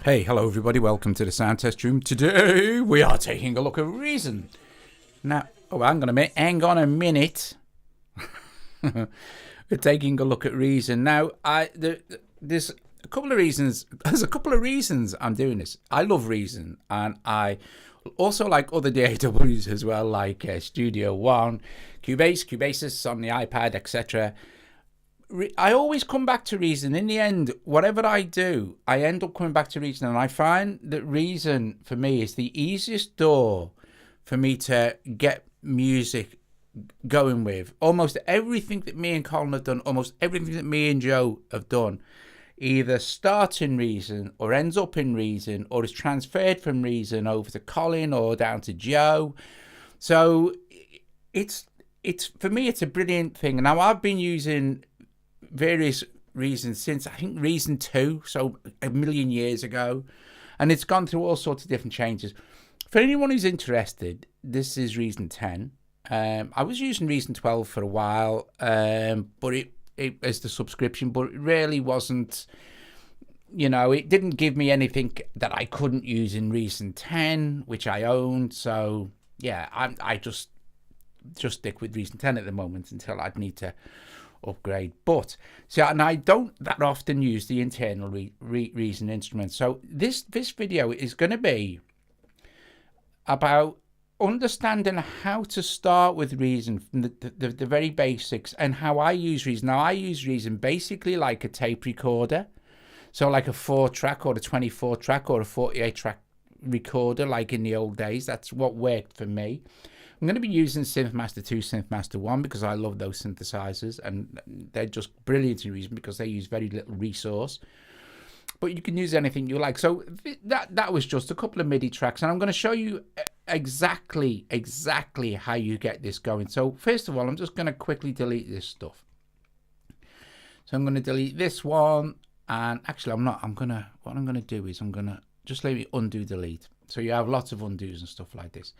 Hey, hello everybody, welcome to the sound test room. Today we are taking a look at Reason. Now, hang on a minute. We're taking a look at Reason. Now, there's a couple of reasons. There's a couple of reasons I'm doing this. I love Reason, and I also like other DAWs as well, like Studio One, Cubase, Cubasis on the iPad, etc. I always come back to Reason. In the end, whatever I do, I end up coming back to Reason, and I find that Reason for me is the easiest door for me to get music going with. Almost everything that me and Colin have done, almost everything that me and Joe have done, either starts in Reason or ends up in Reason or is transferred from Reason over to Colin or down to Joe. So it's for me, it's a brilliant thing. Now, I've been using various Reasons since I think Reason 2, so a million years ago, and it's gone through all sorts of different changes. For anyone who's interested, this is Reason 10. I was using Reason 12 for a while, but it as the subscription, but it really wasn't, it didn't give me anything that I couldn't use in Reason 10, which I owned. So yeah, I just stick with Reason 10 at the moment until I'd need to upgrade. But see, and I don't that often use the internal Reason instrument. So this video is going to be about understanding how to start with Reason from the very basics and how I use Reason. Now, I use Reason basically like a tape recorder, so like a 4-track or a 24-track or a 48-track recorder, like in the old days. That's what worked for me. I'm going to be using SynthMaster 2, SynthMaster 1 because I love those synthesizers, and they're just brilliant in Reason because they use very little resource. But you can use anything you like. So that was just a couple of MIDI tracks, and I'm going to show you exactly how you get this going. So first of all, I'm just going to quickly delete this stuff. So I'm going to delete this one, and actually what I'm going to do is I'm going to just let me undo delete. So you have lots of undos and stuff like this.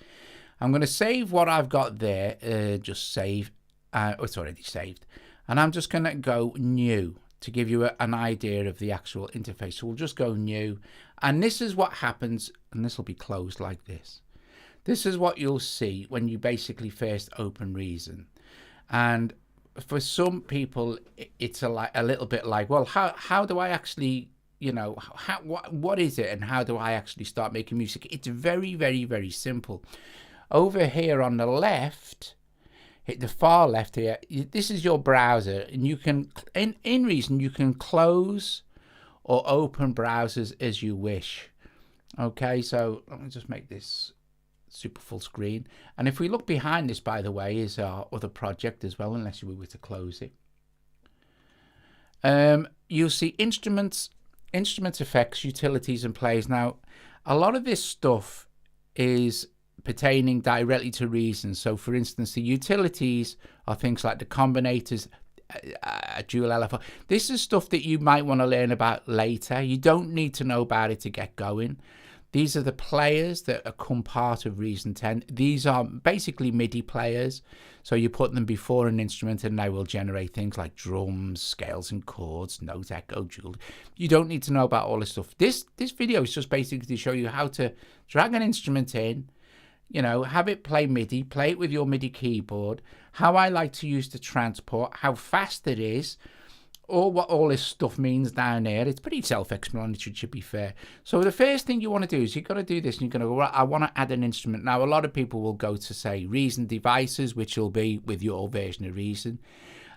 I'm going to save what I've got there, just save. It's already saved. And I'm just going to go new to give you an idea of the actual interface. So we'll just go new. And this is what happens, and this will be closed like this. This is what you'll see when you basically first open Reason. And for some people, it's a little bit like, well, how do I actually, what is it and how do I actually start making music? It's very, very, very simple. Over here on the left, hit the far left here, this is your browser, and you can, in Reason, you can close or open browsers as you wish. Okay, so let me just make this super full screen. And if we look behind this, by the way, is our other project as well, unless we were to close it. You'll see instruments, effects, utilities, and plays. Now, a lot of this stuff is pertaining directly to Reason. So for instance, the utilities are things like the combinators, dual LFO. This is stuff that you might want to learn about later. You don't need to know about it to get going. These are the players that become part of Reason 10. These are basically MIDI players. So you put them before an instrument and they will generate things like drums, scales and chords, note, echo, dual. You don't need to know about all this stuff. This video is just basically to show you how to drag an instrument in, have it play MIDI, play it with your MIDI keyboard, how I like to use the transport, how fast it is, or what all this stuff means down there. It's pretty self-explanatory, to be fair. So the first thing you want to do is you've got to do this, and you're going to go, I want to add an instrument. Now, a lot of people will go to, say, Reason devices, which will be with your version of Reason.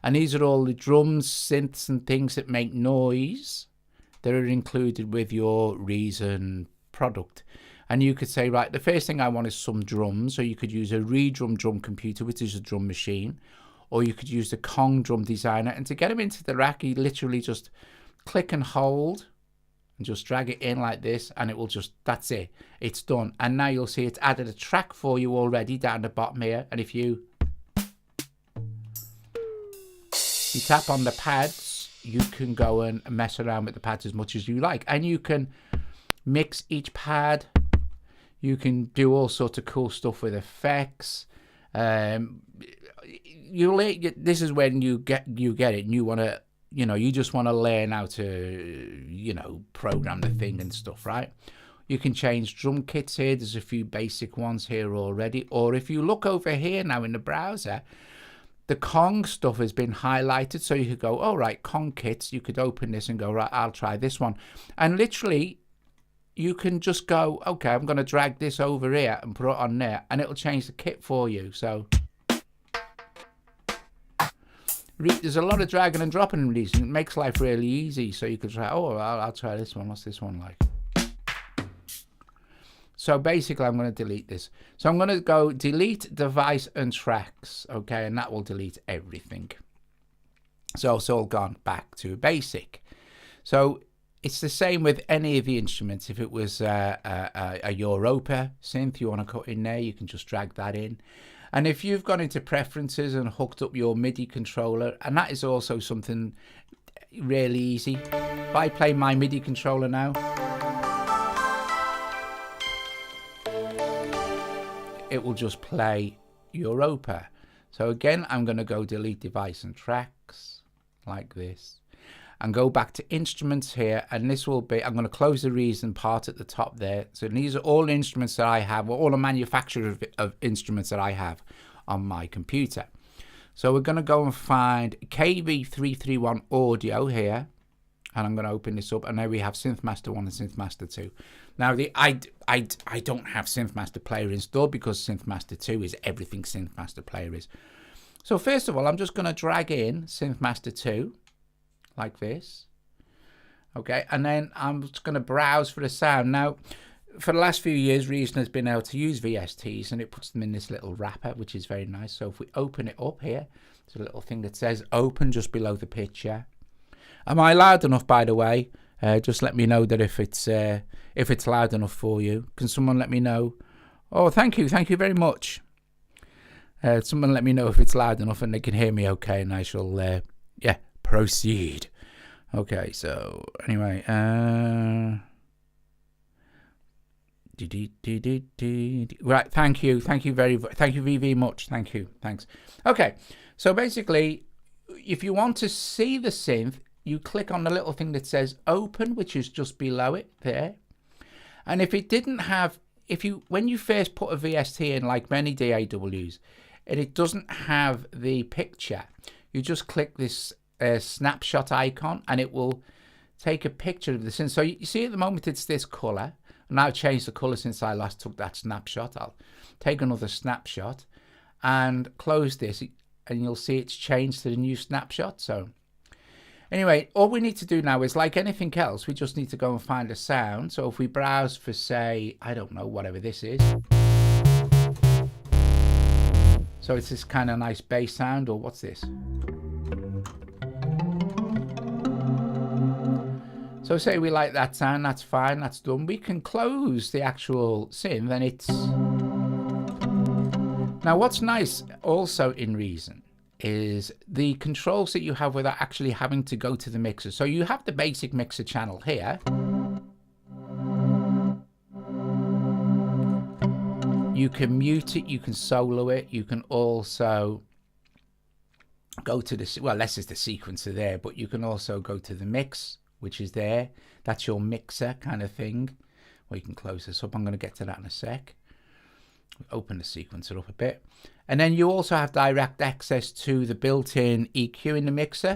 And these are all the drums, synths, and things that make noise that are included with your Reason product. And you could say, right, the first thing I want is some drums. So you could use a Redrum drum computer, which is a drum machine. Or you could use the Kong drum designer. And to get them into the rack, you literally just click and hold and just drag it in like this. And it will just, that's it. It's done. And now you'll see it's added a track for you already down the bottom here. And if you tap on the pads, you can go and mess around with the pads as much as you like. And you can mix each pad. You can do all sorts of cool stuff with effects. This is when you get it, and you want to you know, you just want to learn how to, you know, program the thing and stuff, right? You can change drum kits here. There's a few basic ones here already. Or if you look over here now in the browser, the Kong stuff has been highlighted. So you could go, oh, right, Kong kits. You could open this and go, right, I'll try this one. And literally, you can just go, okay, I'm going to drag this over here and put it on there. And it'll change the kit for you. So there's a lot of dragging and dropping in these. And it makes life really easy. So you could try, oh, I'll try this one. What's this one like? So basically, I'm going to delete this. So I'm going to go delete device and tracks, okay, and that will delete everything. So it's all gone back to basic. So it's the same with any of the instruments. If it was a Europa synth you want to cut in there, you can just drag that in. And if you've gone into preferences and hooked up your MIDI controller, and that is also something really easy. If I play my MIDI controller now, it will just play Europa. So again, I'm going to go delete device and tracks like this and go back to instruments here, and this will be, I'm going to close the reason part at the top there. So these are all instruments that I have, or all the manufacturers of instruments that I have on my computer. So we're going to go and find KB331 audio here, and I'm going to open this up, and there we have SynthMaster 1 and SynthMaster 2. Now, I don't have SynthMaster Player installed because SynthMaster 2 is everything SynthMaster Player is. So first of all, I'm just going to drag in SynthMaster 2 like this. Okay, and then I'm just going to browse for the sound. Now, for the last few years, Reason has been able to use VSTs, and it puts them in this little wrapper, which is very nice. So if we open it up here, there's a little thing that says open just below the picture. Am I loud enough, by the way? Just let me know that if it's loud enough for you. Can someone let me know? Oh, thank you very much. Someone let me know if it's loud enough and they can hear me okay, and I shall yeah, proceed. Okay, so anyway, right, thank you very much, thanks. Okay, so basically, if you want to see the synth, you click on the little thing that says open, which is just below it there. And if it didn't have, when you first put a VST in, like many DAWs, and it doesn't have the picture, you just click this snapshot icon, and it will take a picture of the synth. So you see at the moment it's this color, and I've changed the color since I last took that snapshot. I'll take another snapshot and close this, and you'll see it's changed to the new snapshot. So anyway, all we need to do now is, like anything else, we just need to go and find a sound. So if we browse for, say, I don't know, whatever this is. So it's this kind of nice bass sound, or what's this? So say we like that sound, that's fine, that's done. We can close the actual synth, and it's... Now what's nice also in Reason is the controls that you have without actually having to go to the mixer. So you have the basic mixer channel here. You can mute it, you can solo it, you can also go to the, well, this is the sequencer there, but you can also go to the mix, which is there. That's your mixer kind of thing. Well, you can close this up. I'm going to get to that in a sec. Open the sequencer up a bit. And then you also have direct access to the built-in EQ in the mixer.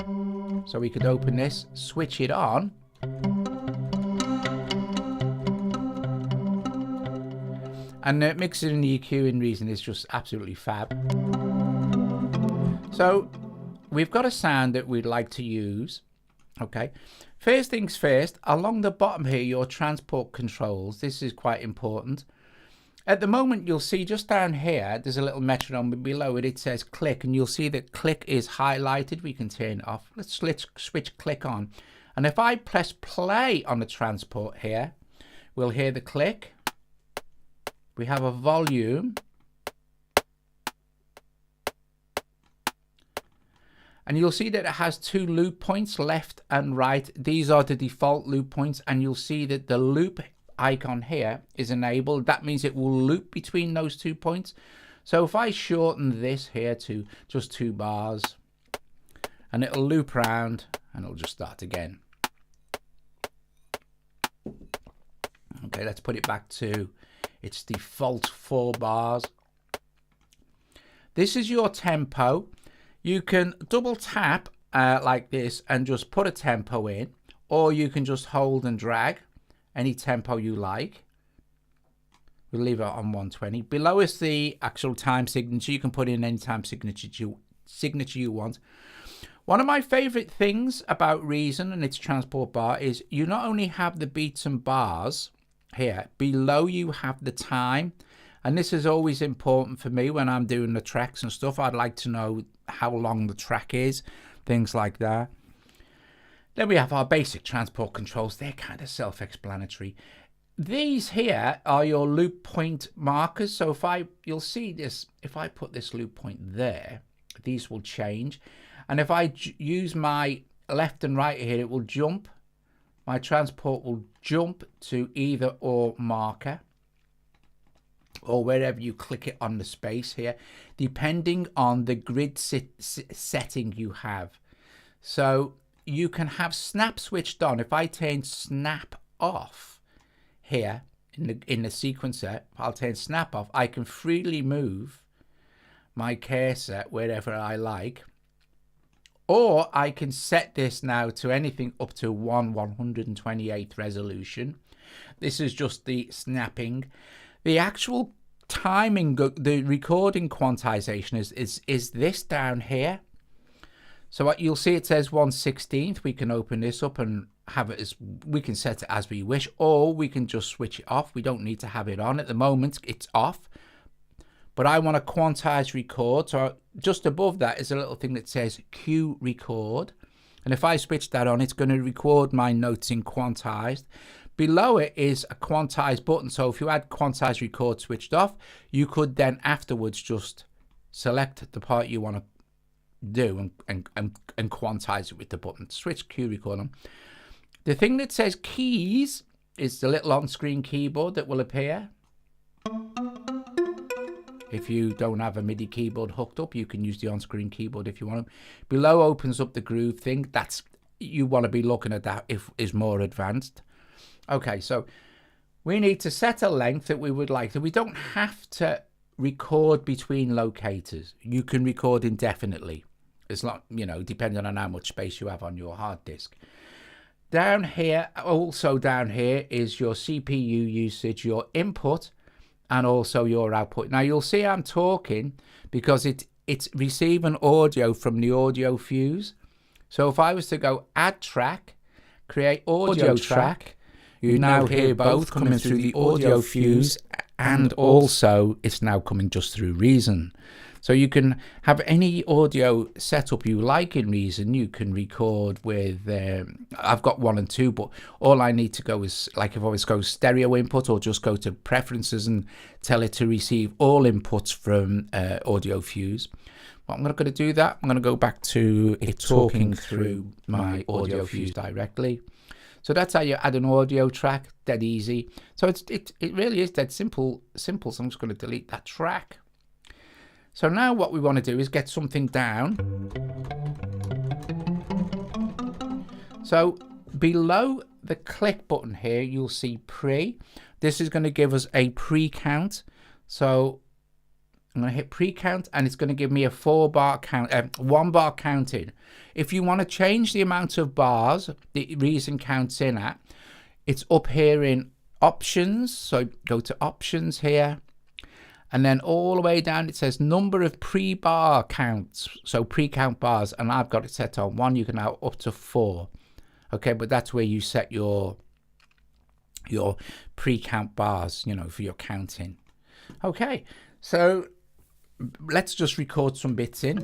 So we could open this, switch it on. And the mixer and the EQ in Reason is just absolutely fab. So we've got a sound that we'd like to use. Okay, first things first, along the bottom here, your transport controls. This is quite important. At the moment, you'll see just down here, there's a little metronome, but below it, it says click, and you'll see that click is highlighted. We can turn it off. Let's switch click on. And if I press play on the transport here, we'll hear the click. We have a volume. And you'll see that it has two loop points, left and right. These are the default loop points, and you'll see that the loop icon here is enabled. That means it will loop between those 2 points. So if I shorten this here to just 2 bars, and it'll loop around and it'll just start again. Okay, let's put it back to its default 4 bars. This is your tempo. You can double tap like this and just put a tempo in, or you can just hold and drag any tempo you like. We'll leave it on 120. Below is the actual time signature. You can put in any time signature you want. One of my favorite things about Reason and its transport bar is you not only have the beats and bars here, below you have the time. And this is always important for me when I'm doing the tracks and stuff. I'd like to know how long the track is, things like that. Then we have our basic transport controls. They're kind of self-explanatory. These here are your loop point markers. So you'll see this, if I put this loop point there, these will change. And if I use my left and right here, it will jump. My transport will jump to either or marker, or wherever you click it on the space here, depending on the grid setting you have. So you can have snap switched on. If I turn snap off here in the sequencer, I'll turn snap off. I can freely move my cursor wherever I like, or I can set this now to anything up to 1/128th resolution. This is just the snapping. The actual timing, the recording quantization is this down here. So what you'll see, it says 1/16th. We can open this up and have it as, we can set it as we wish, or we can just switch it off. We don't need to have it on. At the moment, it's off. But I want to quantize record. So just above that is a little thing that says Q record. And if I switch that on, it's going to record my notes in quantized. Below it is a quantize button. So if you had quantize record switched off, you could then afterwards just select the part you want to do and quantize it with the button. Switch Q record on. The thing that says keys is the little on-screen keyboard that will appear. If you don't have a MIDI keyboard hooked up, you can use the on-screen keyboard if you want to. Below opens up the groove thing. That's, you want to be looking at that if is more advanced. Okay, so we need to set a length that we would like. So we don't have to record between locators. You can record indefinitely. It's not, you know, depending on how much space you have on your hard disk. Down here, also down here is your CPU usage, your input, and also your output. Now you'll see I'm talking because it's receiving audio from the audio fuse. So if I was to go add track, create audio track, you now hear both coming through the audio fuse, and also it's now coming just through Reason. So you can have any audio setup you like in Reason. You can record with, I've got 1 and 2, but all I need to go is, like if I was go stereo input, or just go to preferences and tell it to receive all inputs from audio fuse. Well, I'm not going to do that. I'm going to go back to it talking through my audio fuse directly. So that's how you add an audio track, dead easy. So it really is dead simple. So I'm just going to delete that track. So now what we want to do is get something down. So below the click button here, you'll see pre. This is going to give us a pre-count. So I'm going to hit pre-count, and it's going to give me a 4-bar count, 1 bar counted. If you want to change the amount of bars the Reason counts in at, it's up here in options. So go to options here. And then all the way down, it says number of pre-bar counts. So pre-count bars, and I've got it set on 1. You can now up to 4. Okay, but that's where you set your pre-count bars, you know, for your counting. Okay, so let's just record some bits in.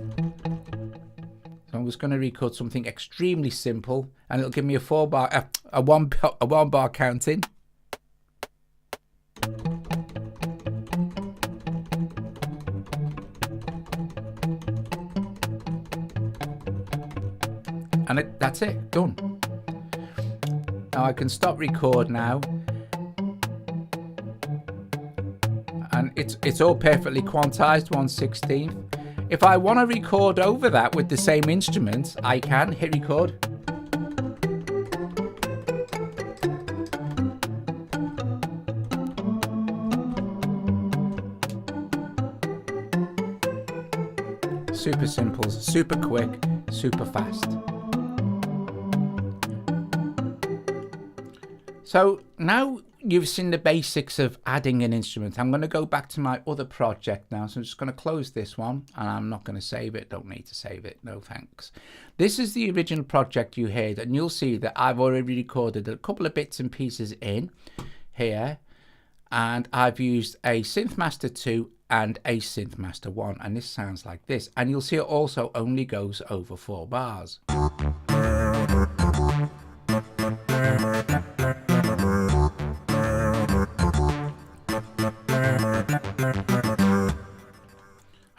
So I'm just going to record something extremely simple, and it'll give me a 4-bar, a 1 bar counting. And that's it, done. Now I can stop record now, and it's all perfectly quantized, 1/16. If I want to record over that with the same instrument, I can hit record. super simple, super quick, super fast. So now you've seen the basics of adding an instrument. I'm going to go back to my other project now. So I'm just going to close this one, and I'm not going to save it. Don't need to save it. No thanks. This is the original project you heard, and you'll see that I've already recorded a couple of bits and pieces in here, and I've used a SynthMaster 2 and a SynthMaster 1, and this sounds like this. And you'll see it also only goes over 4 bars.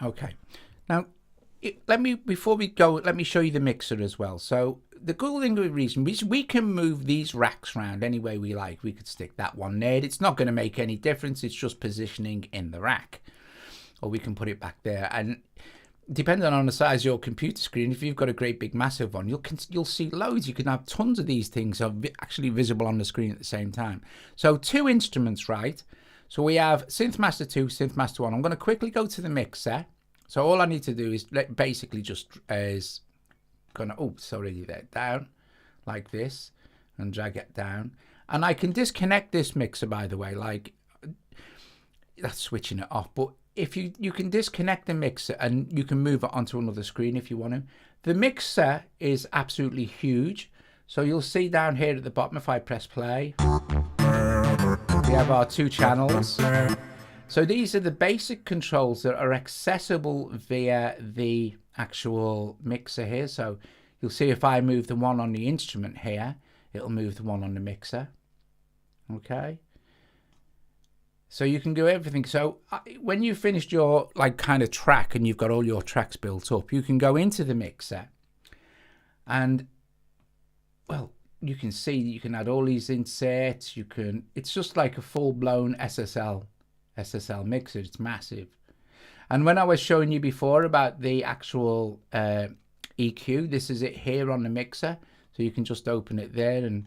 Okay, now before we go, let me show you the mixer as well. So the cool thing with Reason is we can move these racks around any way we like. We could stick that one there. It's not going to make any difference. It's just positioning in the rack, or we can put it back there. And depending on the size of your computer screen, if you've got a great big massive one, you'll see loads. You can have tons of these things are actually visible on the screen at the same time. So 2 instruments, right? So we have SynthMaster 2, SynthMaster 1. I'm going to quickly go to the mixer. So all I need to do is basically just down like this and drag it down. And I can disconnect this mixer, by the way, like that's switching it off. But if you can disconnect the mixer and you can move it onto another screen if you want to. The mixer is absolutely huge. So you'll see down here at the bottom, if I press play, we have our 2 channels. So these are the basic controls that are accessible via the actual mixer here. So you'll see if I move the one on the instrument here, it'll move the one on the mixer. Okay. So you can do everything. So when you've finished your kind of track and you've got all your tracks built up, you can go into the mixer and, well, you can see you can add all these inserts. It's just like a full-blown SSL mixer. It's massive. And when I was showing you before about the actual EQ, this is it here on the mixer. So you can just open it there, and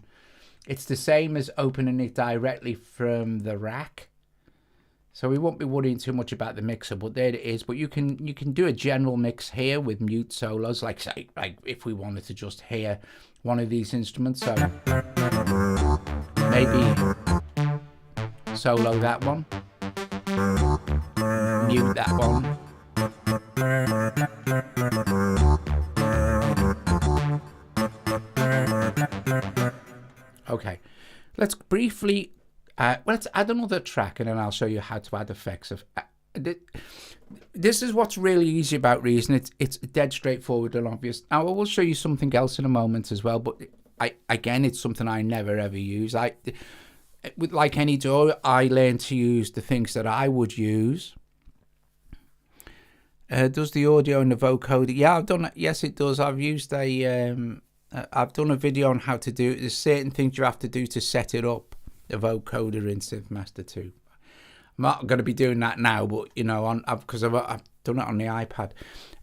it's the same as opening it directly from the rack. So we won't be worrying too much about the mixer, but there it is. But you can do a general mix here with mute solos, like if we wanted to just hear one of these instruments. So maybe solo that one, mute that one. Okay, let's briefly let's add another track, and then I'll show you how to add effects. This is what's really easy about Reason. It's dead straightforward and obvious. Now I will show you something else in a moment as well, but again, it's something I never ever use. Like any DAW, I learned to use the things that I would use. Does the audio and the vocoder? Yeah, I've done it. Yes, it does. I've used I've done a video on how to do it. There's certain things you have to do to set it up, the vocoder in SynthMaster 2. I'm not going to be doing that now, but because I've done it on the iPad.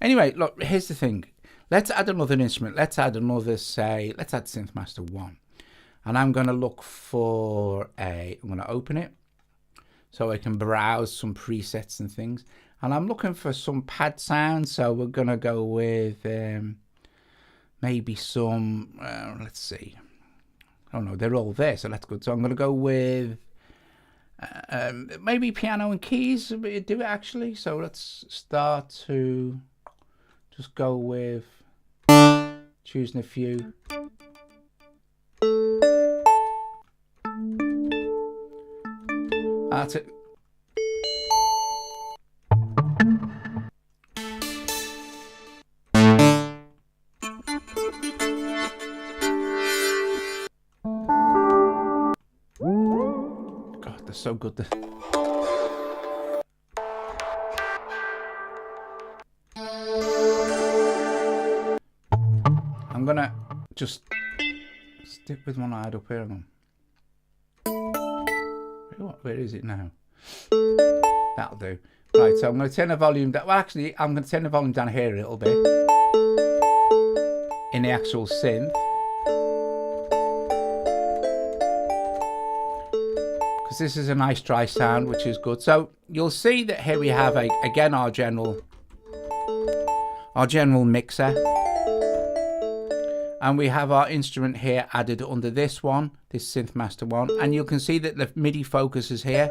Anyway, look, here's the thing. Let's add another instrument. Let's add SynthMaster 1. And I'm going to look for I'm going to open it so I can browse some presets and things. And I'm looking for some pad sounds. So we're going to go with maybe some, let's see. Oh no, they're all there, so that's good. So I'm going to go with maybe piano and keys. Do it actually. So let's start to just go with choosing a few. That's it. So good. I'm gonna just stick with one I had up here. Where is it now? That'll do. Right, so I'm going to turn the volume down. Well, actually, I'm going to turn the volume down here a little bit in the actual synth. This is a nice dry sound, which is good. So you'll see that here we have again our general our general mixer. And we have our instrument here added under this one, this SynthMaster one. And you can see that the MIDI focus is here.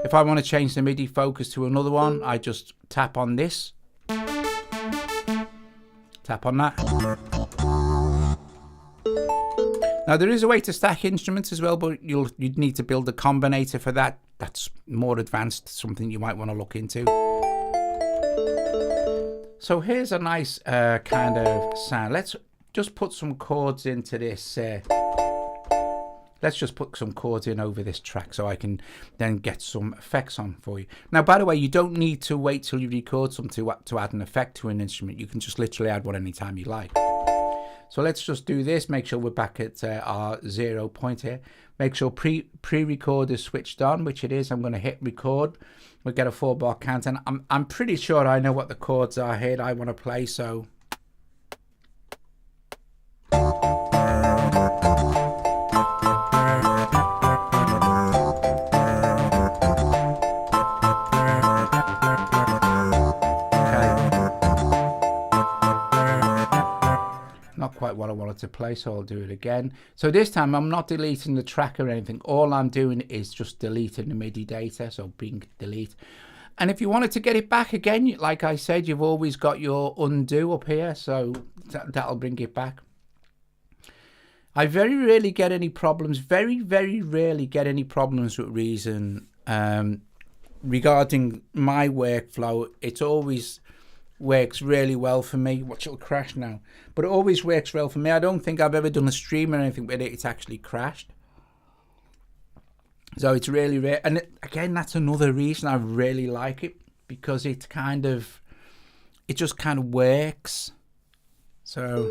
If I want to change the MIDI focus to another one, I just tap on this. Tap on that. Now there is a way to stack instruments as well, but you'd need to build a combinator for that. That's more advanced, something you might want to look into. So here's a nice kind of sound. Let's just put some chords into this. Let's just put some chords in over this track so I can then get some effects on for you. Now, by the way, you don't need to wait till you record something to add an effect to an instrument. You can just literally add one anytime you like. So let's just do this. Make sure we're back at our 0 point here. Make sure pre-record is switched on, which it is. I'm going to hit record. We'll get a 4-bar count. And I'm pretty sure I know what the chords are here that I want to play. So quite what I wanted to play, so I'll do it again. So this time I'm not deleting the track or anything. All I'm doing is just deleting the MIDI data, so bing, delete. And if you wanted to get it back again, like I said, you've always got your undo up here, so that'll bring it back. I very rarely get any problems, very rarely get any problems with Reason regarding my workflow. It's always works really well for me. Watch, it'll crash now, but it always works well for me. I don't think I've ever done a stream or anything with it. It's actually crashed. So it's really rare. And again, that's another reason I really like it, because it just kind of works. So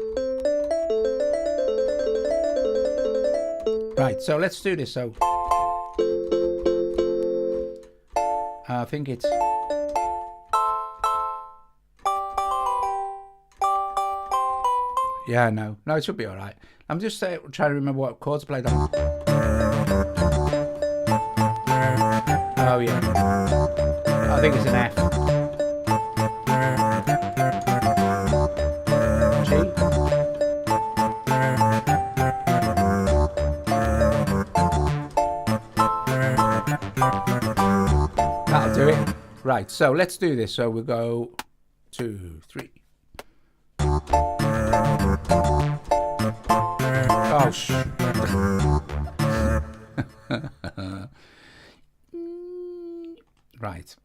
right, so let's do this. So I think it's yeah, no, it should be all right. I'm just trying to remember what chords I played on. Oh yeah, I think it's an F. G. That'll do it. Right, so let's do this. So we'll go 2, 3. Oh, right.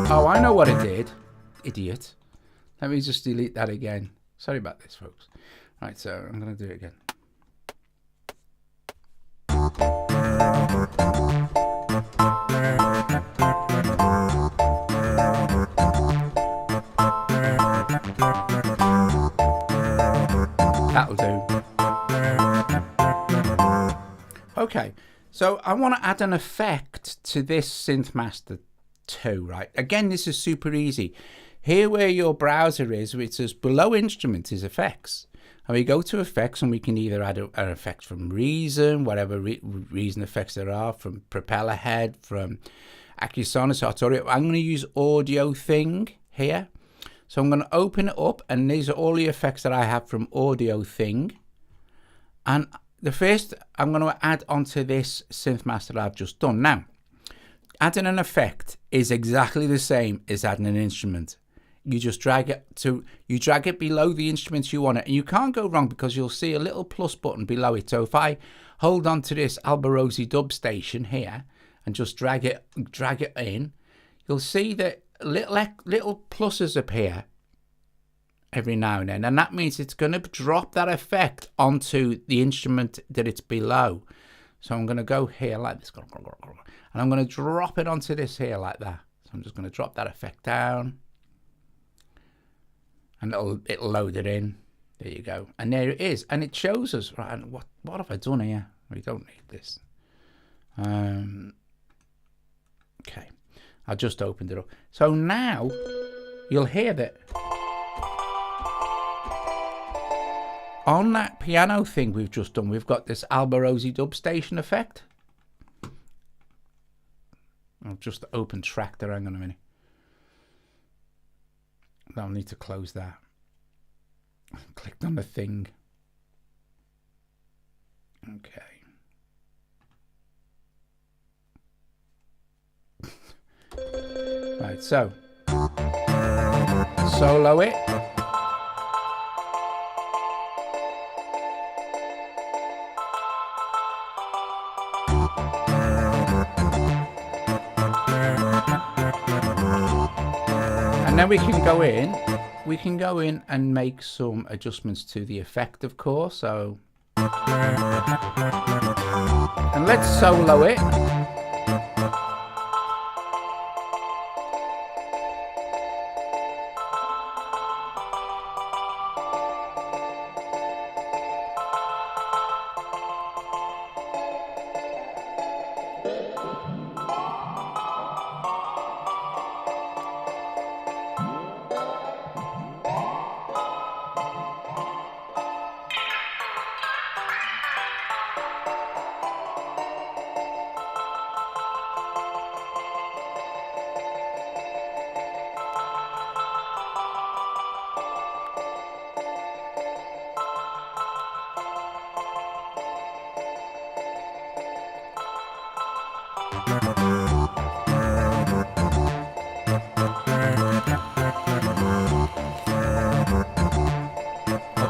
Oh, I know what it did. Idiot. Let me just delete that again. Sorry about this, folks. Right, so I'm going to do it again. That'll do. Okay, so I want to add an effect to this SynthMaster 2, right? Again, this is super easy. Here where your browser is, which is below Instruments, is Effects. And we go to Effects, and we can either add an effect from Reason, whatever Reason effects there are, from Propeller Head, from Acusonus, Artorio. I'm going to use AudioThing here. So I'm going to open it up, and these are all the effects that I have from AudioThing. And the first I'm going to add onto this SynthMaster I've just done. Now, adding an effect is exactly the same as adding an instrument. You just drag it below the instruments you want it, and you can't go wrong because you'll see a little plus button below it. So if I hold on to this Alborosie dub station here and just drag it in, you'll see that little pluses appear every now and then, and that means it's going to drop that effect onto the instrument that it's below. So I'm going to go here like this, and I'm going to drop it onto this here like that. So I'm just going to drop that effect down, and it'll load it in. There you go, and there it is, and it shows us. Right, and what have I done here? We don't need this. Okay, I just opened it up. So now you'll hear that on that piano thing we've just done, we've got this Alborosie dub station effect. I've just opened track there. Hang on a minute. I'll need to close that. Clicked on the thing. Okay. Right, so solo it. And then we can go in and make some adjustments to the effect, of course. So, and let's solo it.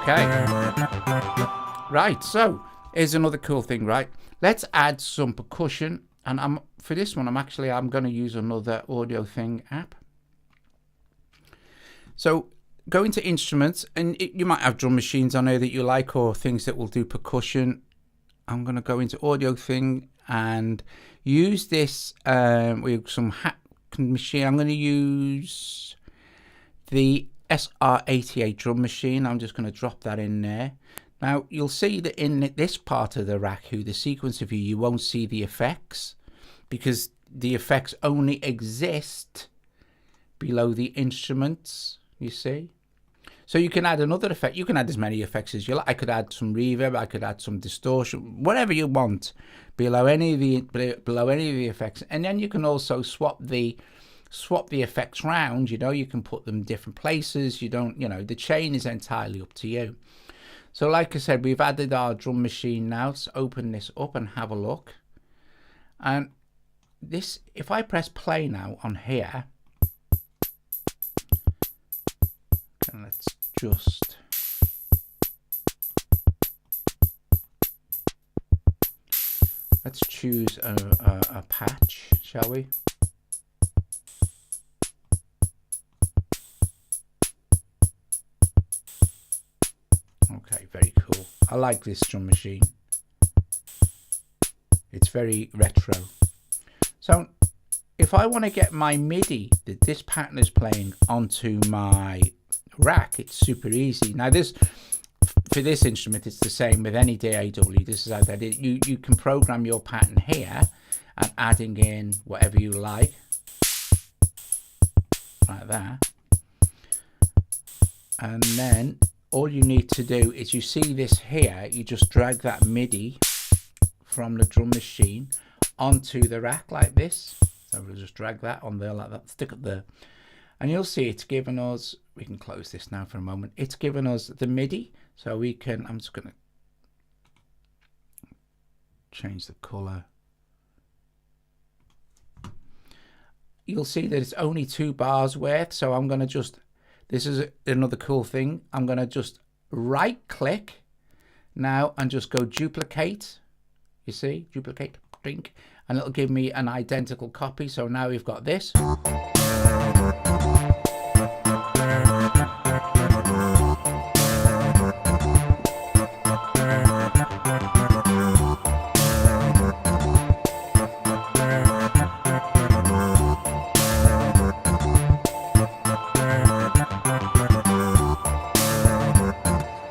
Okay, right, so here's another cool thing, right? Let's add some percussion, and for this one I'm going to use another AudioThing app. So go into instruments, and you might have drum machines on there that you like, or things that will do percussion. I'm going to go into AudioThing and use this with some hack machine. I'm going to use the SR88 drum machine. I'm just going to drop that in there. Now you'll see that in this part of the rack, the sequencer view, you won't see the effects because the effects only exist below the instruments, you see. So you can add another effect. You can add as many effects as you like. I could add some reverb, I could add some distortion, whatever you want below any of the effects. And then you can also swap the effects round. You know, you can put them different places. The chain is entirely up to you. So like I said, we've added our drum machine now. Let's open this up and have a look. And this, if I press play now on here, and let's just choose a patch, shall we? Okay, very cool. I like this drum machine. It's very retro. So if I want to get my MIDI that this pattern is playing onto my rack, it's super easy. Now for this instrument, it's the same with any DAW. This is how that is. You can program your pattern here and adding in whatever you like that, and then all you need to do is, you see this here, you just drag that MIDI from the drum machine onto the rack like this. So we'll just drag that on there like that, stick it there, and you'll see it's given us, we can close this now for a moment, it's given us the MIDI. So we can, I'm just going to change the color. You'll see that it's only 2 bars worth. So I'm going to just, this is another cool thing, I'm going to just right click now and just go duplicate. You see, duplicate, drink, and it'll give me an identical copy. So now we've got this.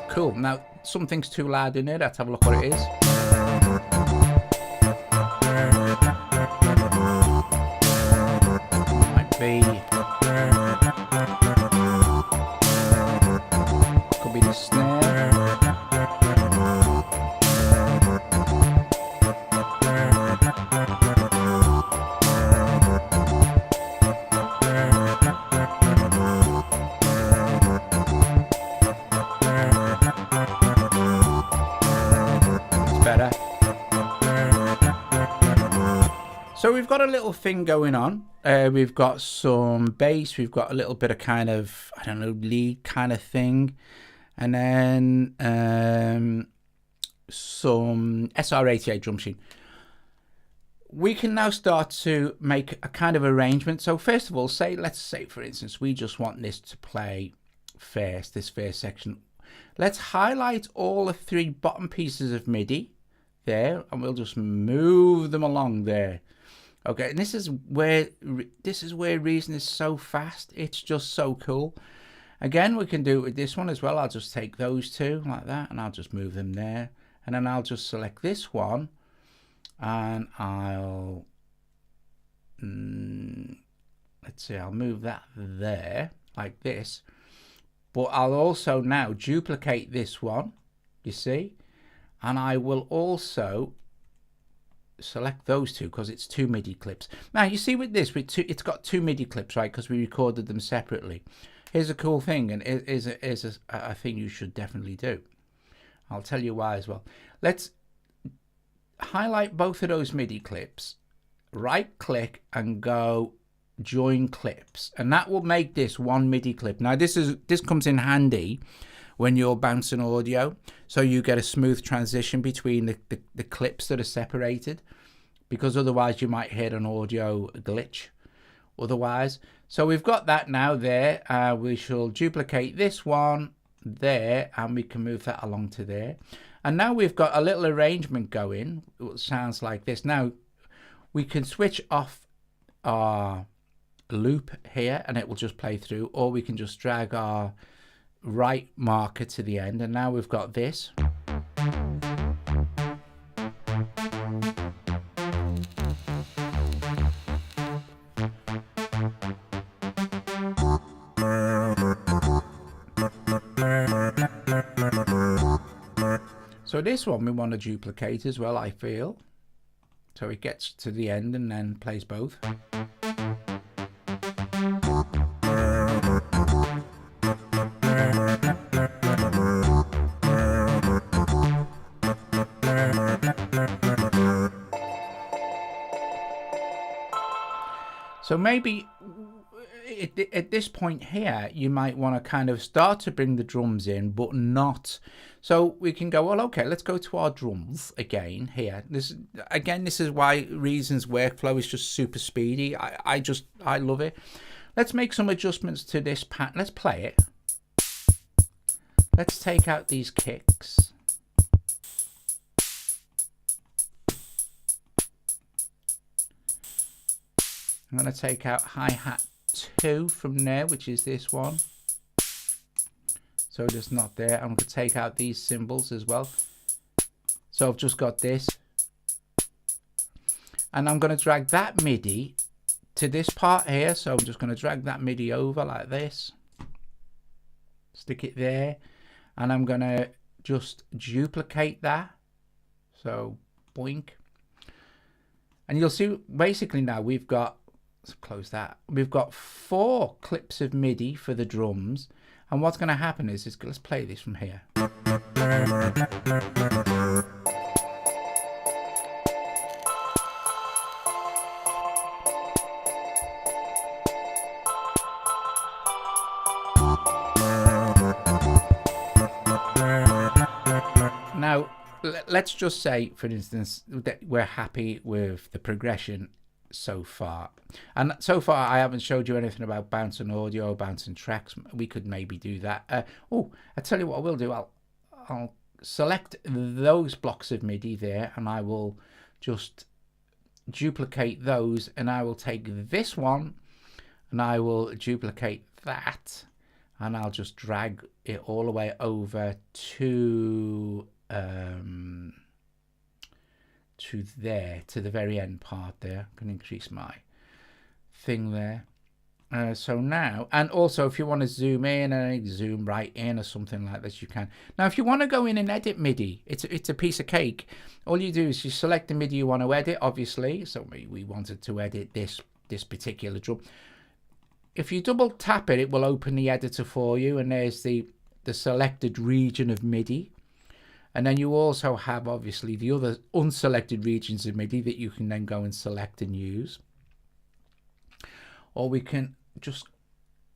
Cool. Now something's too loud in there. Let's have a look what it is. Might be. Could be the snare. So we've got a little thing going on. We've got some bass. We've got a little bit of kind of, I don't know, lead kind of thing. And then some SR88 drum machine. We can now start to make a kind of arrangement. So first of all, let's say, for instance, we just want this to play first, this first section. Let's highlight all the 3 bottom pieces of MIDI there, and we'll just move them along there. Okay, and this is where Reason is so fast. It's just so cool. Again, we can do it with this one as well. I'll just take those 2 like that, and I'll just move them there, and then I'll just select this one, and I'll let's see, I'll move that there like this. But I'll also now duplicate this one, you see, and I will also select those 2 because it's 2 MIDI clips. Now you see with this, it's got 2 MIDI clips, right? Because we recorded them separately. Here's a cool thing, and it is a thing you should definitely do. I'll tell you why as well. Let's highlight both of those MIDI clips, right click and go join clips, and that will make this one MIDI clip. Now this comes in handy when you're bouncing audio, so you get a smooth transition between the clips that are separated, because otherwise you might hit an audio glitch otherwise. So we've got that now there. We shall duplicate this one there, and we can move that along to there, and now we've got a little arrangement going. It sounds like this. Now we can switch off our loop here and it will just play through, or we can just drag our right marker to the end, and now we've got this. So this one we want to duplicate as well, I feel, so it gets to the end and then plays both. So maybe at this point here, you might want to kind of start to bring the drums in, but not. So we can go, well, okay, let's go to our drums again here. This is why Reason's workflow is just super speedy. I love it. Let's make some adjustments to this pattern. Let's play it. Let's take out these kicks. I'm going to take out hi-hat 2 from there, which is this one. So just not there. I'm going to take out these cymbals as well. So I've just got this. And I'm going to drag that MIDI to this part here. So I'm just going to drag that MIDI over like this. Stick it there. And I'm going to just duplicate that. So boink. And you'll see basically now we've got, let's close that. We've got 4 clips of MIDI for the drums, and what's going to happen is let's play this from here. Now, let's just say, for instance, that we're happy with the progression so far, and so far I haven't showed you anything about bouncing audio, bouncing tracks. We could maybe do that. Oh, I tell you what I will do. I'll select those blocks of MIDI there, and I will just duplicate those, and I will take this one and I will duplicate that, and I'll just drag it all the way over to there, to the very end part there. I can increase my thing there. So now, and also if you want to zoom in and zoom right in or something like this, you can. Now if you want to go in and edit MIDI, it's a piece of cake. All you do is you select the MIDI you want to edit, obviously. So we wanted to edit this particular drum. If you double tap it, it will open the editor for you, and there's the selected region of MIDI. And then you also have obviously the other unselected regions of MIDI that you can then go and select and use. Or we can just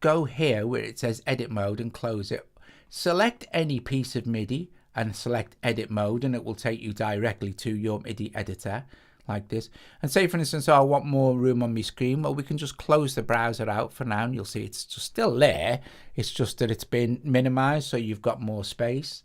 go here where it says edit mode and close it. Select any piece of MIDI and select edit mode, and it will take you directly to your MIDI editor like this. And say for instance, oh, I want more room on my screen. Well, we can just close the browser out for now, and you'll see it's just still there. It's just that it's been minimized, so you've got more space.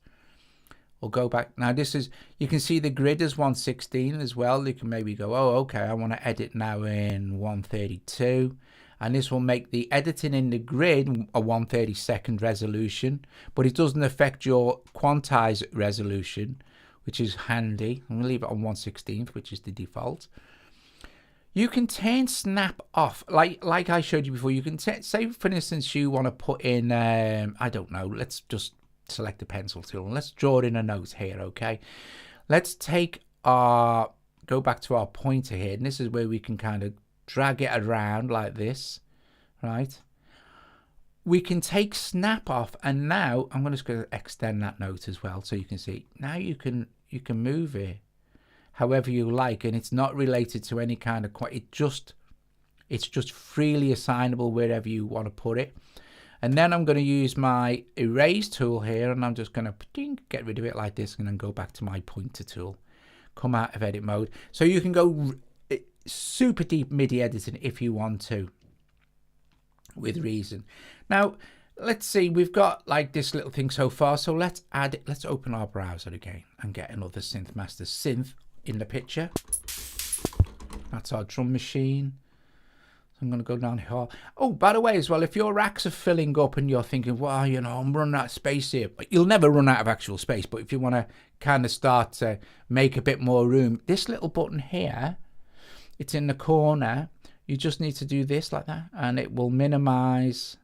Or go back. Now this is, you can see the grid is 116 as well. You can maybe go, oh, okay, I want to edit now in 132. And this will make the editing in the grid a 1/32 resolution, but it doesn't affect your quantized resolution, which is handy. I'm going to leave it on 1/16, which is the default. You can turn snap off, like I showed you before. You can say, for instance, you want to put in, I don't know, let's just select the pencil tool and let's draw in a note here, okay? Let's take our, go back to our pointer here, and this is where we can kind of drag it around like this, right? We can take snap off, and now I'm just going to extend that note as well, so you can see now you can move it however you like, and it's not related to any kind of it's just freely assignable wherever you want to put it. And then I'm going to use my erase tool here, and I'm just going to get rid of it like this, and then go back to my pointer tool, come out of edit mode. So you can go super deep MIDI editing if you want to, with reason. Now let's see, we've got like this little thing so far, so let's add it. Let's open our browser again and get another SynthMaster synth in the picture. That's our drum machine. So I'm going to go down here. Oh, by the way as well, if your racks are filling up and you're thinking, well, you know, I'm running out of space here, but you'll never run out of actual space, but if you want to kind of start to make a bit more room, this little button here, it's in the corner. You just need to do this like that, and it will minimize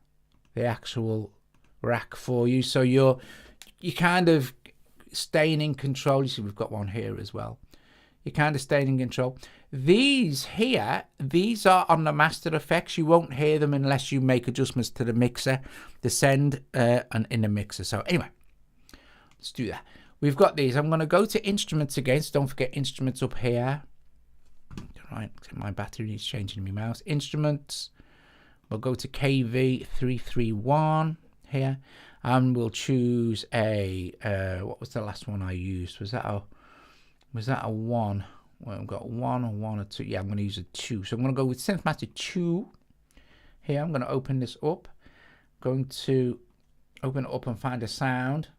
the actual rack for you, so you're kind of staying in control. You see we've got one here as well. You're kind of staying in control. These here, these are on the master effects. You won't hear them unless you make adjustments to the mixer, the send and in the mixer. So anyway, let's do that. We've got these. I'm going to go to instruments again, so don't forget instruments up here. Right, my battery needs changing in my mouse. Instruments, we'll go to KV331 here, and we'll choose a what was the last one I used? Was that a 1? Well, I've got 1 or 1 or 2. Yeah, I'm going to use a 2. So I'm going to go with SynthMaster 2 here. I'm going to open this up. I'm going to open it up and find a sound.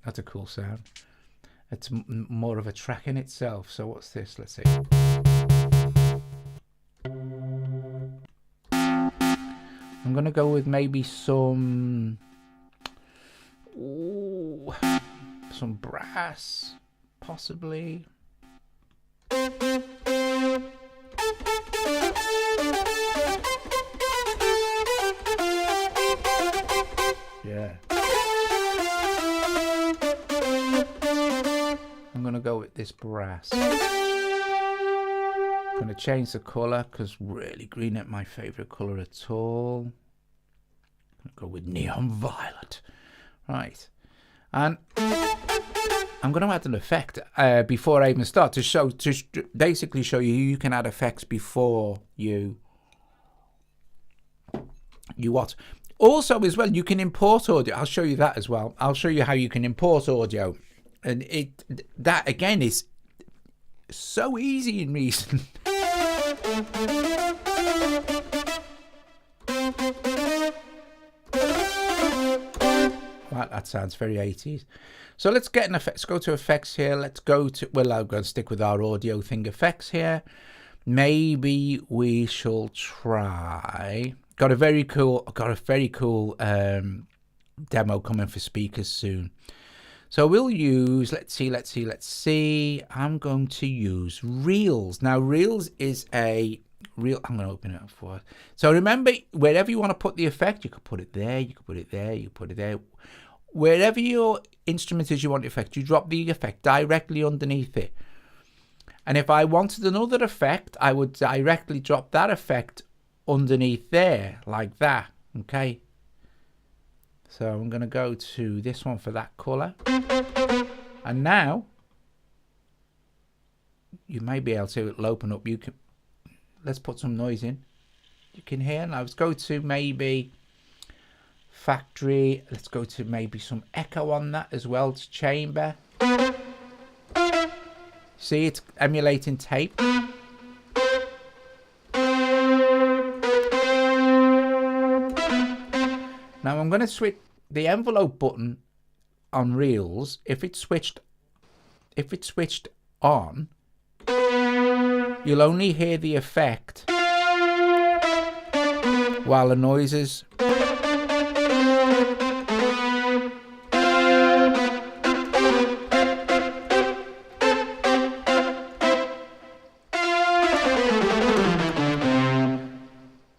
That's a cool sound. It's more of a track in itself. So what's this? Let's see. I'm going to go with maybe some brass, possibly. Yeah. I'm going to go with this brass. I'm going to change the color because really green ain't my favorite color at all. I'm going to go with neon violet. Right. And I'm going to add an effect before I even start to basically show you you can add effects before you what. Also as well, you can import audio. I'll show you that as well. I'll show you how you can import audio. And that again is so easy in Reason. Wow, that sounds very 80s. So let's get an effect. Let's go to effects here. Let's go to, well, I'm going to stick with our AudioThing effects here. Maybe we shall try. Got a very cool demo coming for speakers soon. So we'll use, let's see. I'm going to use Reels. Now Reels is a real, I'm going to open it up for us. So remember, wherever you want to put the effect, you could put it there, you could put it there, you could put it there. Wherever your instrument is you want the effect, you drop the effect directly underneath it. And if I wanted another effect, I would directly drop that effect underneath there, like that, okay? So I'm going to go to this one for that color. And now you may be able to, it'll open up. You can, let's put some noise in. You can hear. Now let's go to maybe factory. Let's go to maybe some echo on that as well. It's chamber. See, it's emulating tape. Now I'm going to switch the envelope button on Reels. If it's switched on, you'll only hear the effect while the noises.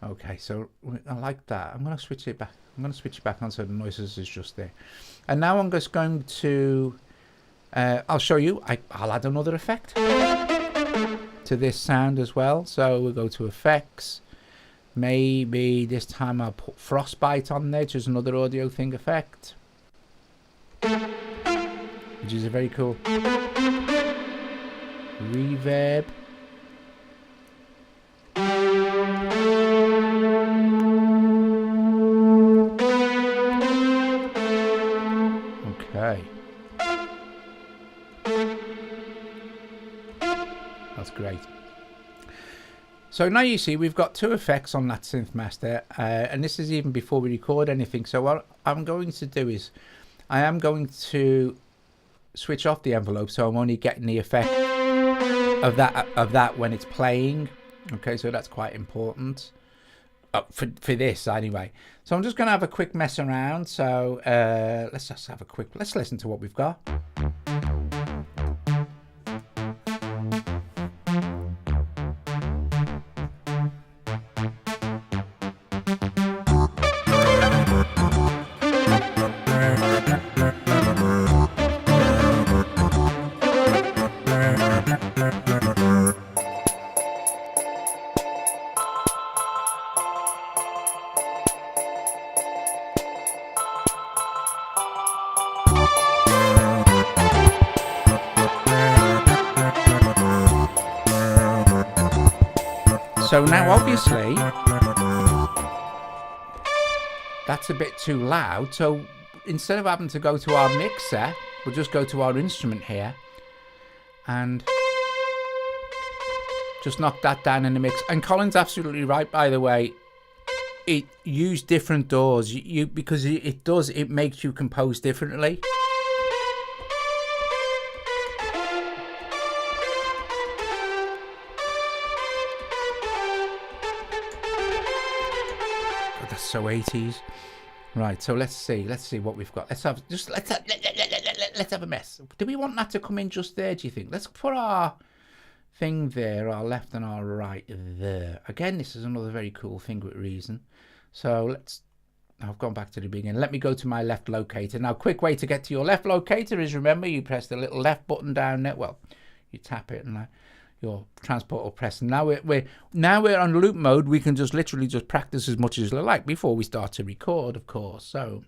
Okay, so I like that. I'm going to switch it back. I'm going to switch it back on so the noises is just there. And now I'm just going to, I'll show you, I'll add another effect to this sound as well. So we'll go to effects. Maybe this time I'll put frostbite on there, which is another AudioThing effect, which is a very cool reverb. Okay. That's great. So now you see we've got two effects on that SynthMaster, and this is even before we record anything. So what I'm going to do is I am going to switch off the envelope, so I'm only getting the effect of that when it's playing. Okay, so that's quite important for this anyway. So I'm just going to have a quick mess around. So let's just have a quick, let's listen to what we've got. So now obviously that's a bit too loud, so instead of having to go to our mixer, we'll just go to our instrument here and just knock that down in the mix. And Colin's absolutely right, by the way. Use different doors because it makes you compose differently. So 80s, right? So let's see what we've got. Let's have a mess. Do we want that to come in just there? Do you think? Let's put our thing there, our left and our right there. Again, this is another very cool thing with Reason. So I've gone back to the beginning. Let me go to my left locator. Now, quick way to get to your left locator is, remember, you press the little left button down there. Well, you tap it and your transport will press. And now we're on loop mode. We can just literally just practice as much as we like before we start to record, of course. So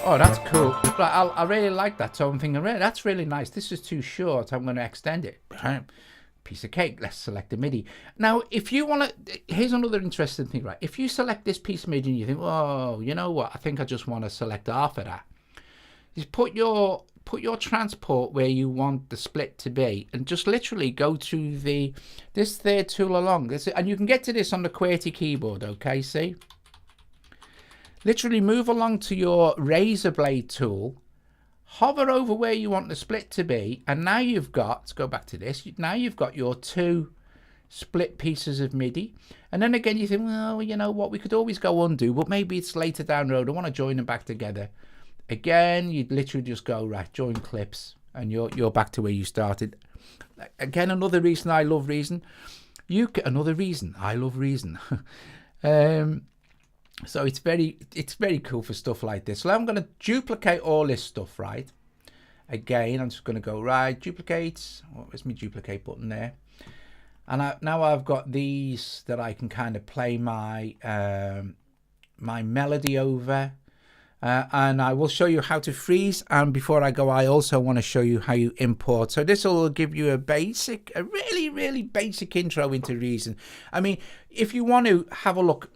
oh, that's cool. I really like that. So I'm thinking, that's really nice. This is too short. I'm going to extend it. Piece of cake. Let's select the MIDI. Now, if you want to, here's another interesting thing, right? If you select this piece of MIDI and you think, oh, you know what? I think I just want to select half of that. Just put your transport where you want the split to be, and just literally go to this third tool along. And you can get to this on the QWERTY keyboard. Okay, see. Literally move along to your razor blade tool, hover over where you want the split to be, and now you've got, let's go back to this, now you've got your two split pieces of MIDI. And then again you think, well, you know what, we could always go undo, but maybe it's later down the road, I want to join them back together. Again, you'd literally just go, right, join clips, and you're back to where you started. Again, another reason I love Reason. Another reason. I love reason. So it's very cool for stuff like this. So I'm going to duplicate all this stuff, right? Again, I'm just going to go right, duplicate. Where's my duplicate button there? And now I've got these that I can kind of play my my melody over. And I will show you how to freeze. And before I go, I also want to show you how you import. So this will give you a really basic intro into Reason. I mean, if you want to have a look,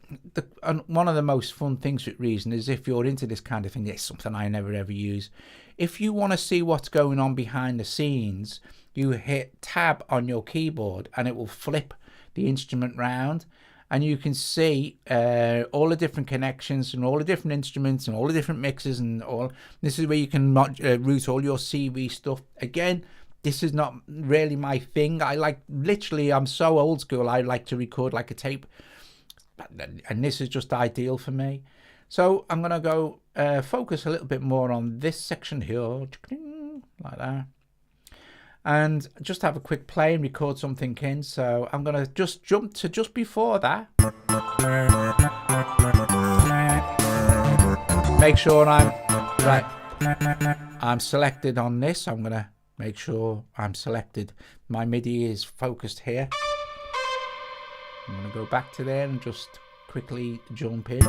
one of the most fun things with Reason is if you're into this kind of thing, it's something I never ever use. If you want to see what's going on behind the scenes, you hit tab on your keyboard and it will flip the instrument round. And you can see all the different connections and all the different instruments and all the different mixes and all. This is where you can route all your CV stuff. Again, this is not really my thing. I'm so old school. I like to record like a tape. And this is just ideal for me. So I'm going to go focus a little bit more on this section here. Like that. And just have a quick play and record something in. So I'm going to just jump to just before that. Make sure I'm selected on this. I'm going to make sure I'm selected. My MIDI is focused here. I'm going to go back to there and just quickly jump in.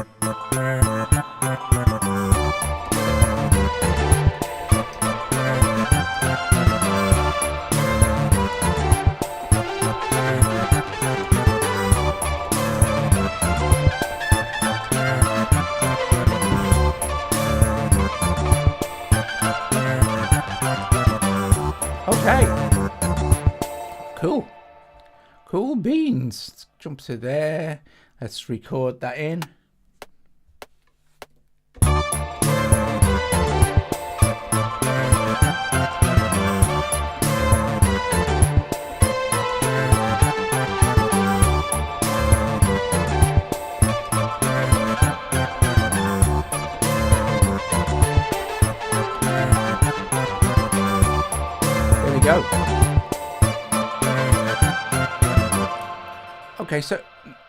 Okay, cool beans. Let's jump to there. Let's record that in. Go. Okay, so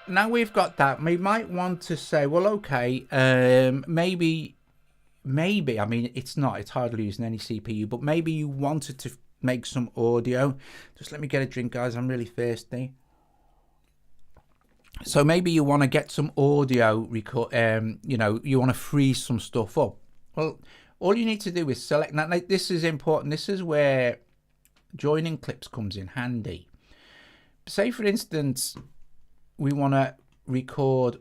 now we've got that. We might want to say, well, okay, maybe, I mean, it's hardly using any CPU, but maybe you wanted to make some audio. Just let me get a drink, guys. I'm really thirsty. So maybe you want to get some audio record, you know, you want to freeze some stuff up. Well, all you need to do is select. Now, this is important. This is where joining clips comes in handy. Say for instance we want to record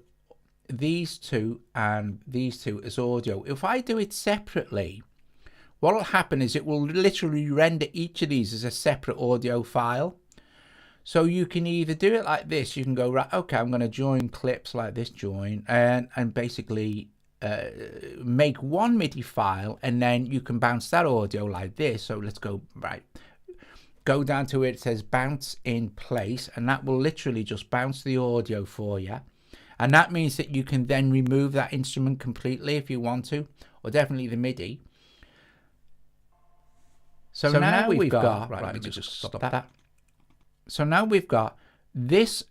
these two and these two as audio. If I do it separately, what will happen is it will literally render each of these as a separate audio file. So you can either do it like this. You can go, right, okay, I'm going to join clips like this, join, and basically make one MIDI file, and then you can bounce that audio like this. So let's go, right, go down to where it says bounce in place, and that will literally just bounce the audio for you. And that means that you can then remove that instrument completely if you want to, or definitely the MIDI. So now we've got, right, let me just stop that. So now we've got this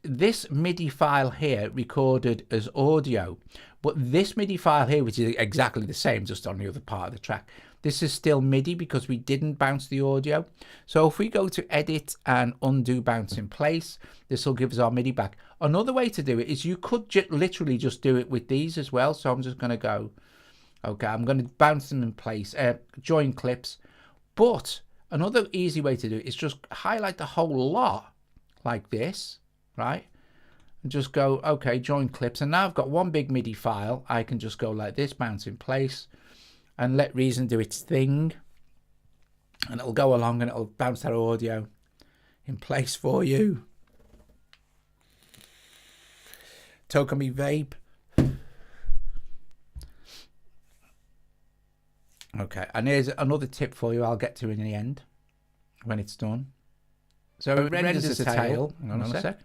MIDI file here recorded as audio, but this MIDI file here, which is exactly the same, just on the other part of the track, this is still MIDI because we didn't bounce the audio. So if we go to edit and undo bounce in place, this will give us our MIDI back. Another way to do it is you could literally just do it with these as well. So I'm just going to go, okay, I'm going to bounce them in place, join clips. But another easy way to do it is just highlight the whole lot like this, right? And just go, okay, join clips. And now I've got one big MIDI file. I can just go like this, bounce in place, and let Reason do its thing, and it'll go along and it'll bounce that audio in place for you. Token me vape. Okay, and here's another tip for you I'll get to in the end when it's done. So it renders the tail. Hang on a sec.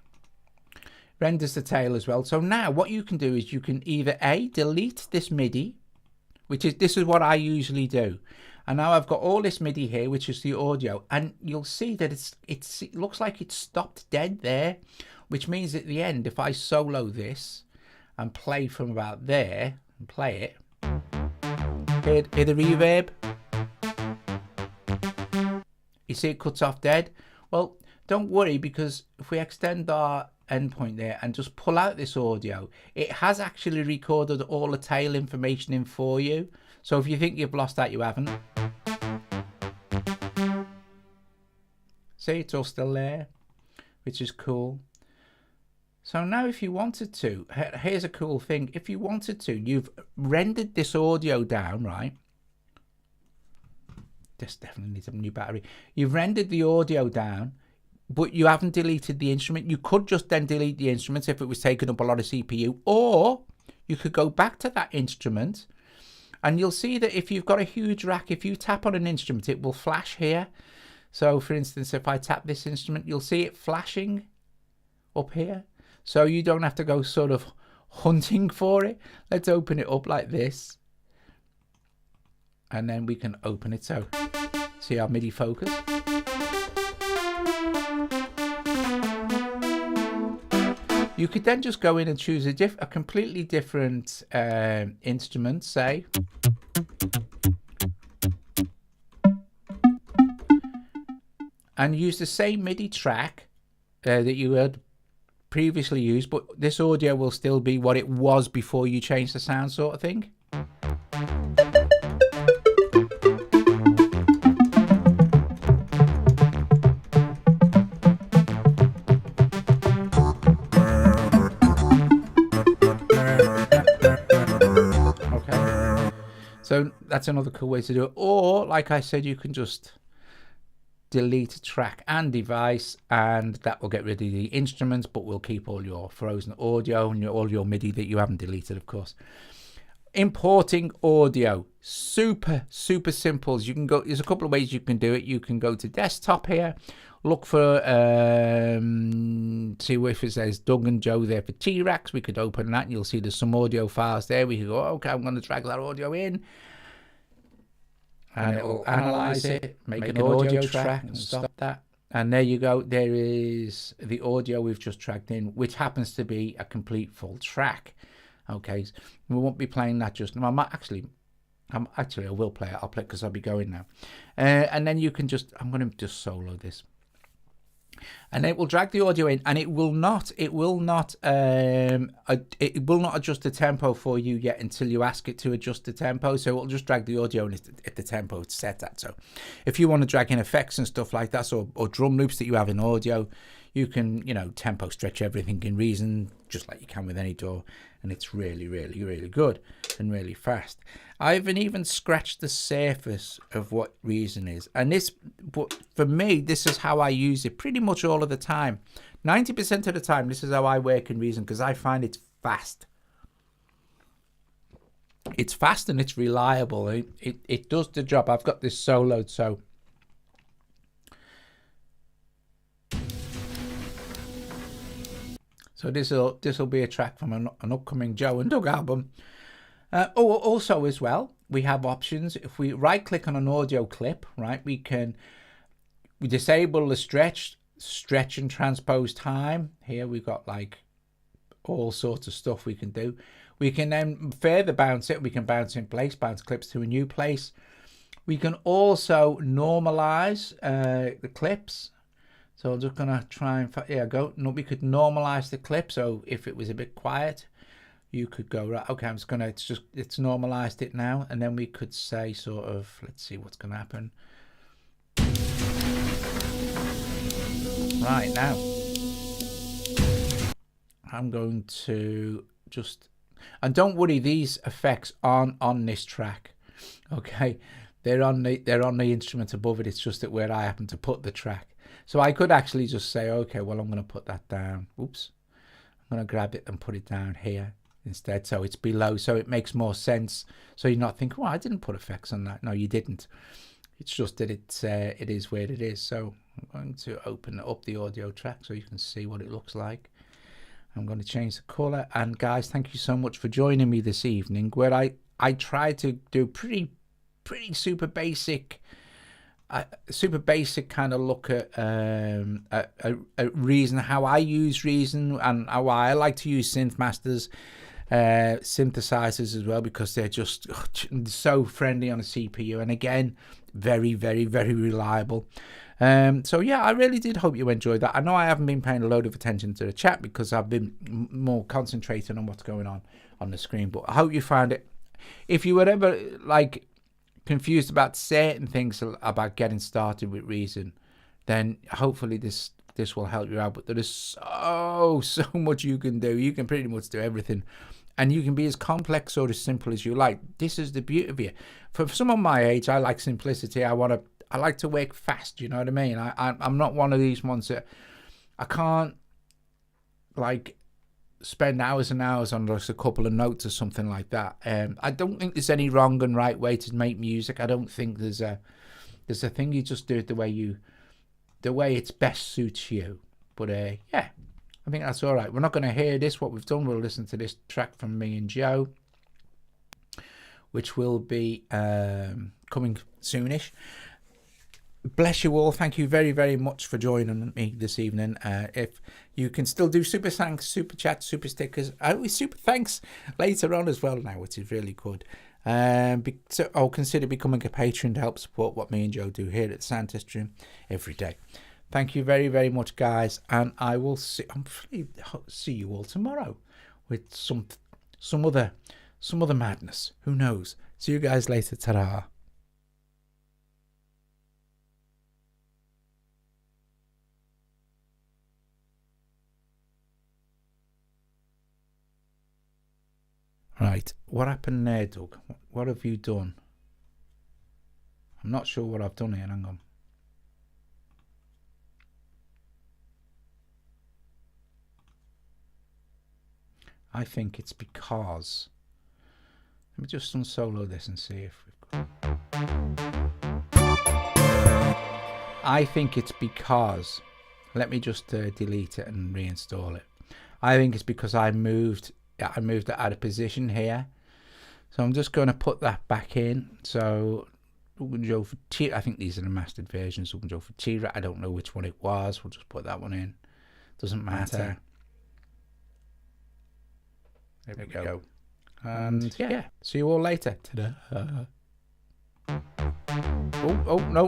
Renders the tail as well. So now what you can do is you can either delete this MIDI, this is what I usually do. And now I've got all this MIDI here, which is the audio, and you'll see that it looks like it's stopped dead there, which means at the end, if I solo this and play from about there and play it, hear the reverb. You see it cuts off dead. Well, don't worry, because if we extend our endpoint there and just pull out this audio, it has actually recorded all the tail information in for you. So if you think you've lost that, you haven't. See, it's all still there, which is cool. So now if you wanted to, here's a cool thing. If you wanted to, you've rendered this audio down, right? This definitely needs a new battery. You've rendered the audio down, but you haven't deleted the instrument. You could just then delete the instrument if it was taking up a lot of CPU, or you could go back to that instrument, and you'll see that if you've got a huge rack, if you tap on an instrument, it will flash here. So for instance, if I tap this instrument, you'll see it flashing up here. So you don't have to go sort of hunting for it. Let's open it up like this. And then we can open it. So see our MIDI focus. You could then just go in and choose a completely different instrument, say. And use the same MIDI track that you had previously used, but this audio will still be what it was before you changed the sound, sort of thing. Okay, so that's another cool way to do it. Or like I said, you can just delete track and device, and that will get rid of the instruments, but we'll keep all your frozen audio and all your MIDI that you haven't deleted, of course. Importing audio, super simple. You can go, there's a couple of ways you can do it. You can go to desktop here, look for see if it says Doug and Joe there for T-Rex. We could open that and you'll see there's some audio files there. We could go, okay, I'm going to drag that audio in, and it will analyze it, make an audio track and stop that. And there you go. There is the audio we've just dragged in, which happens to be a complete full track. Okay, so we won't be playing that just now. I will play it. I'll play it because I'll be going now. And then you can just, I'm going to just solo this. And it will drag the audio in, and it will not adjust the tempo for you yet until you ask it to adjust the tempo. So it'll just drag the audio in at the tempo it's set at. So if you want to drag in effects and stuff like that, or drum loops that you have in audio, you can, tempo stretch everything in Reason, just like you can with any DAW, and it's really good and really fast. I haven't even scratched the surface of what Reason is, and but for me, this is how I use it pretty much all of the time. 90% of the time, this is how I work in Reason, because I find it's fast. It's fast and it's reliable. It does the job. I've got this soloed, so this will be a track from an upcoming Joe and Doug album. Also as well, we have options. If we right click on an audio clip, right, we disable the stretch and transpose time. Here we've got like all sorts of stuff we can do. We can then further bounce it. We can bounce in place, bounce clips to a new place. We can also normalize the clips. So I'm just gonna try and no, we could normalize the clip. So if it was a bit quiet, you could go, right, okay, it's normalized it now, and then we could say sort of, let's see what's gonna happen. Right, now I'm going to just, and don't worry, these effects aren't on this track, okay? They're on the instrument above it. It's just that where I happen to put the track. So I could actually just say, okay, well, I'm going to put that down. Oops. I'm going to grab it and put it down here instead. So it's below. So it makes more sense. So you're not thinking, well, I didn't put effects on that. No, you didn't. It's just that it is where it is. So I'm going to open up the audio track so you can see what it looks like. I'm going to change the color. And guys, thank you so much for joining me this evening, where I try to do pretty pretty super basic kind of look at Reason, how I use Reason, and how I like to use SynthMasters, synthesizers as well, because they're just so friendly on a CPU, and again, very, very, very reliable. So yeah, I really did hope you enjoyed that. I know I haven't been paying a load of attention to the chat because I've been more concentrating on what's going on the screen, but I hope you found it. If you were ever like confused about certain things about getting started with Reason, then hopefully this will help you out. But there is so much you can do. You can pretty much do everything, and you can be as complex or as simple as you like. This is the beauty of it. For someone my age, I like simplicity. I like to work fast, you know what I mean? I'm not one of these ones that I can't like spend hours and hours on just a couple of notes or something like that. I don't think there's any wrong and right way to make music. I don't think there's a thing. You just do it the way it's best suits you. But yeah, I think that's all right. We're not going to hear this. What we've done, we'll listen to this track from me and Joe, which will be coming soonish. Bless you all. Thank you very, very much for joining me this evening. If you can still do super thanks, super chats, super stickers, super thanks later on as well now, which is really good. So I'll consider becoming a patron to help support what me and Joe do here at the Sound Test Room every day. Thank you very, very much, guys, and I will see you all tomorrow with some other madness. Who knows? See you guys later. Ta-ra. Right, what happened there, Doug? What have you done? I'm not sure what I've done here. Hang on. I think it's because... Let me just unsolo this and see if we've got... I think it's because... Let me just delete it and reinstall it. I think it's because I moved it out of position here, so I'm just going to put that back in. So Joe for T, I think these are the mastered versions. Joe for T, I don't know which one it was. We'll just put that one in. Doesn't matter. There we go. And yeah, see you all later. Ta-da. Oh no.